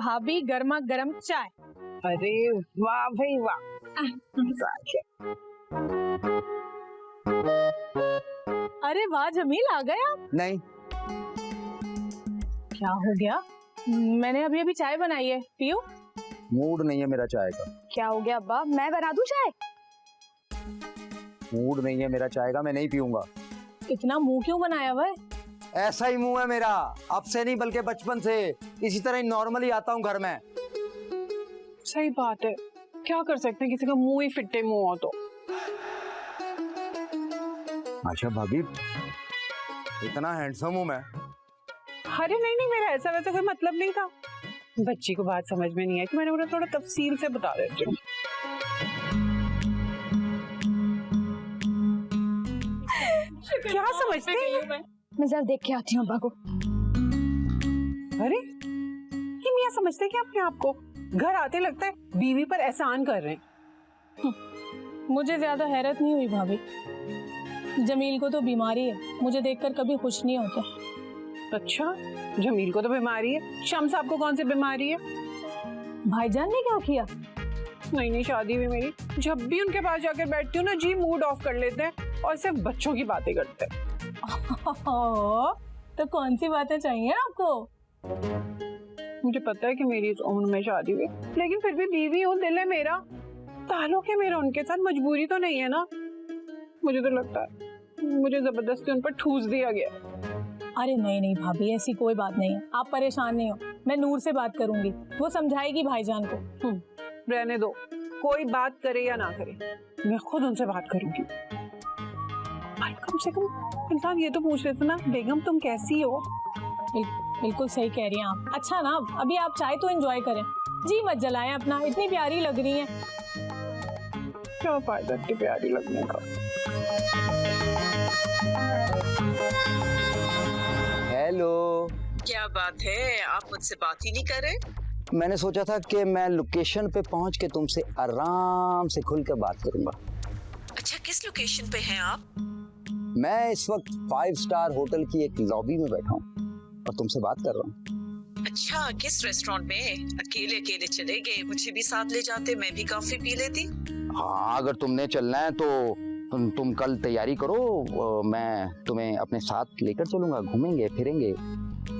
भाभी गर्मा गर्म चाय। अरे वाह भाई वाह। अरे वाह जमील, आ गए आप? नहीं, क्या हो गया? मैंने अभी अभी चाय बनाई है, पियो। मूड नहीं है मेरा चाय का। क्या हो गया अब्बा, मैं बना दूं चाय? मूड नहीं है मेरा चाय का, मैं नहीं पीऊंगा। इतना मुंह क्यों बनाया हुआ है? ऐसा ही मुंह है मेरा, अब से नहीं बल्कि बचपन से इसी तरह ही नॉर्मली आता हूँ घर में। सही बात है, क्या कर सकते हैं, किसी का मुंह ही फिट्टे मुंह हो तो। अच्छा भाभी, इतना हैंडसम हूँ मैं? अरे नहीं नहीं, मेरा ऐसा वैसा कोई मतलब नहीं था। बच्ची को बात समझ में नहीं आई तो मैंने उन्हें थोड़ा तफसील से बता देती हूँ। क्या समझते हैं? मैं जरा देख के आती हूँ अब्बा को। अरे ये मियाँ समझते क्या अपने आप को? घर आते लगता है बीवी पर एहसान कर रहे हैं। मुझे ज्यादा हैरत नहीं हुई भाभी, जमील को तो बीमारी है, मुझे देखकर कभी खुश नहीं होता। अच्छा, जमील को तो बीमारी है, शम्स आपको कौन सी बीमारी है? भाईजान ने क्या किया? नहीं नहीं, शादी हुई मेरी, जब भी उनके पास जाकर बैठती हूँ ना जी मूड ऑफ कर लेते हैं और सिर्फ बच्चों की बातें करते हैं। तो कौन सी बातें चाहिए आपको? मुझे पता है कि मेरी इस उम्र में शादी हुई, लेकिन फिर भी बीवी हूँ, दिल है मेरा, ताल्लुक है मेरा उनके साथ, मजबूरी तो नहीं है ना। मुझे तो लगता है मुझे जबरदस्ती उन पर ठूस दिया गया। अरे नहीं नहीं भाभी, ऐसी कोई बात नहीं है, आप परेशान नहीं हो, मैं नूर से बात करूंगी, वो समझाएगी भाईजान को। रहने दो, कोई बात करे या ना करे, मैं खुद उनसे बात करूंगी। कम से कम इंसान ये तो पूछ लेते ना, बेगम तुम कैसी हो? बिल्कुल सही कह रही हैं आप। अच्छा ना, अभी आप चाय तो एंजॉय करें, जी मत जलाएं अपना, इतनी प्यारी लग रही हैं। क्या फायदा इतनी प्यारी लगने का? हेलो, क्या बात है, आप मुझसे बात ही नहीं कर रहे? मैंने सोचा था कि मैं लोकेशन पे पहुंच के तुमसे आराम से खुल कर बात करूंगा। अच्छा, किस लोकेशन पे हैं आप? मैं इस वक्त 5 स्टार होटल की एक लॉबी में बैठा हूँ और तुमसे बात कर रहा हूँ। अच्छा, किस रेस्टोरेंट में? अकेले अकेले चले गए, मुझे भी साथ ले जाते, मैं भी कॉफी पी लेती। हाँ, अगर तुमने चलना है तो तुम कल तैयारी करो, मैं तुम्हें अपने साथ लेकर चलूंगा, घूमेंगे फिरेंगे।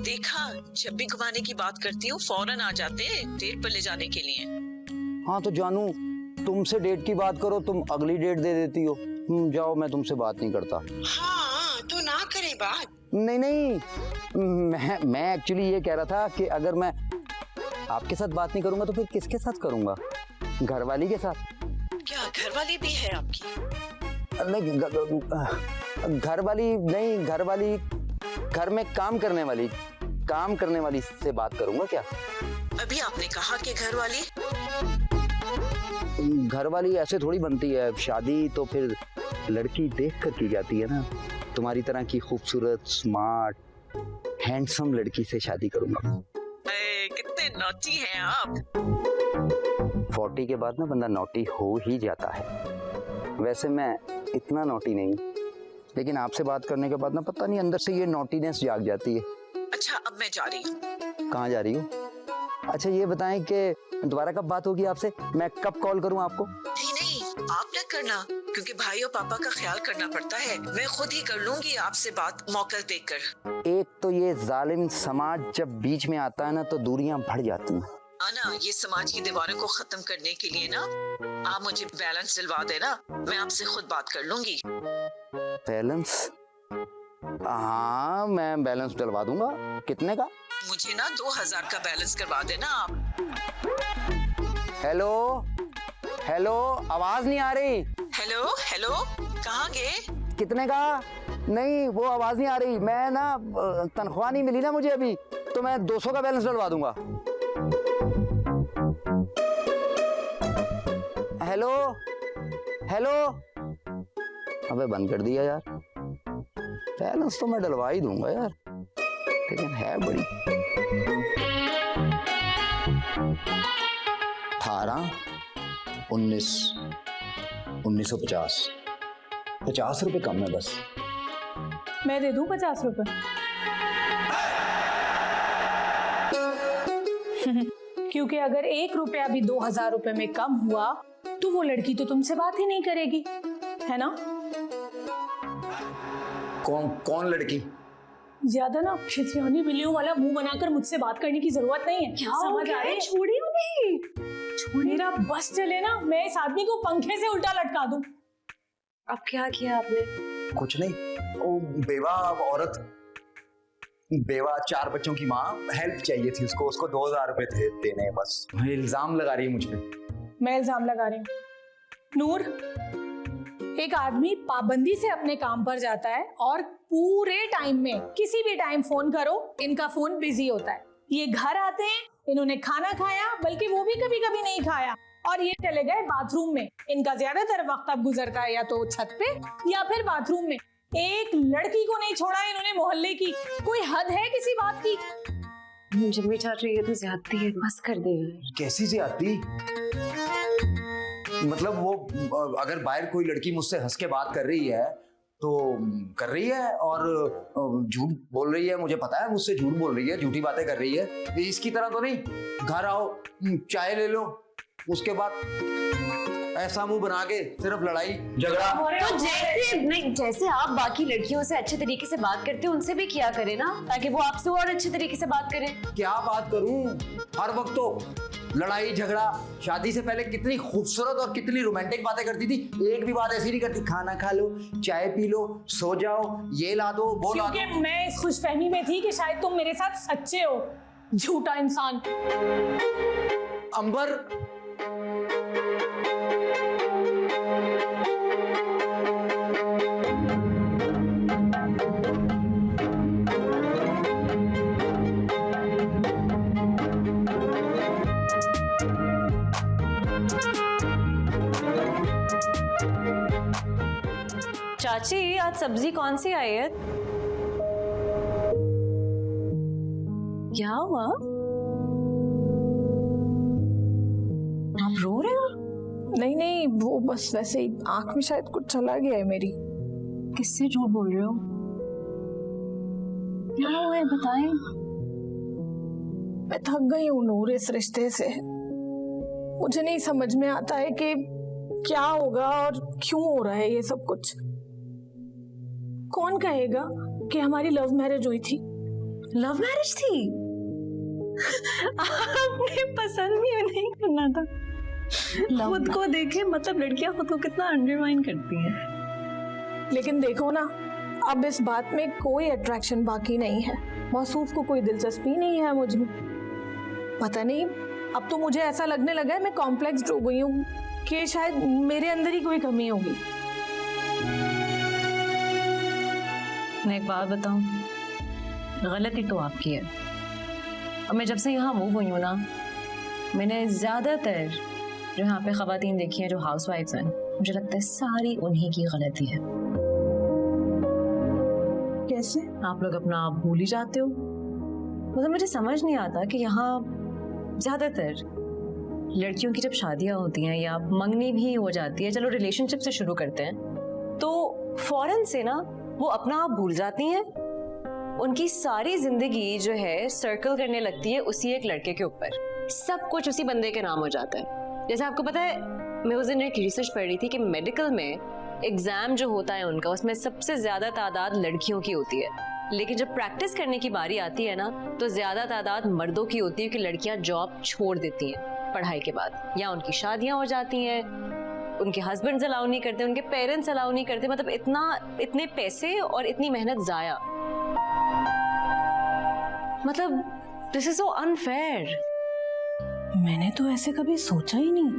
देखा, जब भी घुमाने की बात करती हूँ फौरन आ जाते हैं डेट पर ले जाने के लिए। हाँ तो जानू, तुमसे डेट की बात करो, तुम अगली डेट दे देती हो। जाओ, मैं तुमसे बात नहीं करता। हाँ, तो ना करें बात। नहीं नहीं, मैं एक्चुअली ये कह रहा था कि अगर मैं आपके साथ बात नहीं करूंगा तो फिर किसके साथ करूंगा? घरवाली के साथ। क्या घरवाली भी है आपकी? नहीं, घरवाली नहीं, घरवाली घर में काम करने वाली से बात करूंगा क्या? अभी आपने कहा कि घरवाली। घरवाली ऐसे थोड़ी बनती है, शादी तो फिर लड़की देख कर की जाती है ना। तुम्हारी तरह की खूबसूरत, स्मार्ट, हैंडसम लड़की से शादी करूंगा। कितने नॉटी हैं आप। 40 के बाद ना बंदा नॉटी हो ही जाता है। वैसे मैं इतना नॉटी नहीं, लेकिन आपसे बात करने के बाद ना पता नहीं अंदर से ये नॉटीनेस जाग जाती है। अच्छा, अब मैं जा रही हूँ। कहाँ जा रही हो? अच्छा ये बताएं कि दोबारा कब बात होगी आपसे? मैं कब कॉल करूँ आपको? नहीं नहीं, आप न करना, क्योंकि भाई और पापा का ख्याल करना पड़ता है। मैं खुद ही कर लूंगी आपसे बात मौका देखकर। एक तो ये जालिम समाज जब बीच में आता है ना तो दूरियां बढ़ जाती हैं। आना, ये समाज की दीवारों को खत्म करने के लिए ना आप मुझे बैलेंस दिलवा देना, मैं आपसे खुद बात कर लूंगी। बैलेंस? हाँ, मैं बैलेंस डलवा दूंगा। कितने का? मुझे ना 2000 का बैलेंस करवा देना आप। हेलो हेलो, आवाज नहीं आ रही। हेलो हेलो, कहाँ गए? कितने का? नहीं, वो आवाज नहीं आ रही। मैं ना तनख्वाह नहीं मिली ना मुझे अभी, तो मैं 200 का बैलेंस डलवा दूंगा। हेलो हेलो, अबे बंद कर दिया यार। बैलेंस तो मैं डलवा ही दूंगा यार, लेकिन है बड़ी 18, 19, 1950, 50 रुपए कम है बस। मैं दे दूं 50 रुपए? क्योंकि अगर 1 रुपया भी 2000 रुपए में कम हुआ तो वो लड़की तो तुमसे बात ही नहीं करेगी, है ना? कौन लड़की? ज्यादा ना खिसियानी बिल्लियों वाला मुंह बनाकर मुझसे बात करने की जरूरत नहीं है। समझ आ रही है? छोड़िए उन्हें। मेरा बस चले ना, मैं इस आदमी को पंखे से उल्टा लटका दूं। अब क्या किया आपने? कुछ नहीं, वो बेवा औरत, बेवा 4 बच्चों की माँ, हेल्प चाहिए थी उसको 2000 रुपए थे देने, बस इल्जाम लगा रही है मुझ पे। मैं इल्जाम लगा रही हूँ? नूर, एक आदमी पाबंदी से अपने काम पर जाता है और पूरे टाइम में किसी भी टाइम फोन करो इनका फोन बिजी होता है। ये घर आते हैं, इन्होंने खाना खाया, बल्कि वो भी कभी कभी नहीं खाया, और ये चले गए बाथरूम में। इनका ज्यादातर वक्त अब गुजरता है या तो छत पे या फिर बाथरूम में। एक लड़की को नहीं छोड़ा इन्होंने मोहल्ले की। कोई हद है किसी बात की? जम्मी चाची ये तो ज्यादती है, बस कर दे। कैसी ज्यादती? मतलब वो अगर बाहर कोई लड़की मुझसे हंस के बात कर रही है तो कर रही है, और झूठ बोल रही है, मुझे पता है मुझसे झूठ बोल रही है, झूठी बातें कर रही है। इसकी तरह तो नहीं, घर आओ चाय ले लो, उसके बाद ऐसा मुंह बना के सिर्फ लड़ाई झगड़ा। तो जैसे आप बाकी लड़कियों से अच्छे तरीके से बात करते हो उनसे भी किया करें ना, ताकि वो आपसे और अच्छे तरीके से बात करें। क्या बात करूं, हर वक्त तो लड़ाई झगड़ा। शादी से पहले कितनी खूबसूरत और कितनी रोमांटिक बातें करती थी, एक भी बात ऐसी नहीं करती, खाना खा लो, चाय पी लो, सो जाओ, ये ला दो, वो ला दो। क्योंकि मैं इस खुशफहमी में थी कि शायद तुम मेरे साथ सच्चे हो। झूठा इंसान। अंबर, चाची आज सब्जी कौन सी आई है? क्या हुआ? आप रो रहे हो? नहीं, वो बस वैसे ही आंख में शायद कुछ चला गया है मेरी। किससे झूठ बोल रहे हो? क्या हुआ है बताएं। मैं थक गई हूँ नूर इस रिश्ते से। मुझे नहीं समझ में आता है कि क्या होगा और क्यों हो रहा है ये सब कुछ। कौन कहेगा कि हमारी लव मैरिज हुई थी? लव मैरिज थी? आपने पसंद भी नहीं करना था। खुद को देखे, मतलब लड़कियां खुद को कितना अंडरमाइन करती हैं। लेकिन देखो ना, अब इस बात में कोई अट्रैक्शन बाकी नहीं है। मौसूफ को कोई दिलचस्पी नहीं है मुझ में। पता नहीं, अब तो मुझे ऐसा लगने लगा है मैं कॉम्प्लेक्स हो गई हूँ कि शायद मेरे अंदर ही कोई कमी होगी। मैं एक बात बताऊं, गलती तो आपकी है। और मैं जब से यहाँ मूव हुई हूँ ना, मैंने ज्यादातर जो यहाँ पे खवातीन देखी हैं जो हाउसवाइफ्स हैं, मुझे लगता है सारी उन्हीं की गलती है। कैसे? आप लोग अपना आप भूल ही जाते हो। मतलब मुझे समझ नहीं आता कि यहाँ ज्यादातर लड़कियों की जब शादियां होती हैं या मंगनी भी हो जाती है, चलो रिलेशनशिप से शुरू करते हैं, तो फौरन से ना वो अपना आप भूल जाती हैं। उनकी सारी जिंदगी जो है सर्कल करने लगती है उसी एक लड़के के ऊपर। सब कुछ उसी बंदे के नाम हो जाता है। जैसे आपको पता है, मैं उस दिन एक रिसर्च पढ़ रही थी कि मेडिकल में एग्जाम जो होता है उनका, उसमें सबसे ज्यादा तादाद लड़कियों की होती है, लेकिन जब प्रैक्टिस करने की बारी आती है ना, तो ज्यादा तादाद मर्दों की होती है कि लड़कियां जॉब छोड़ देती हैं पढ़ाई के बाद, या उनकी शादियां हो जाती हैं, उनके हस्बैंड्स अलाउ नहीं करते, उनके पेरेंट्स अलाउ नहीं करते। मतलब इतने पैसे और इतनी मेहनत जाया। मतलब दिस इज सो अनफेयर। मैंने तो ऐसे कभी सोचा ही नहीं।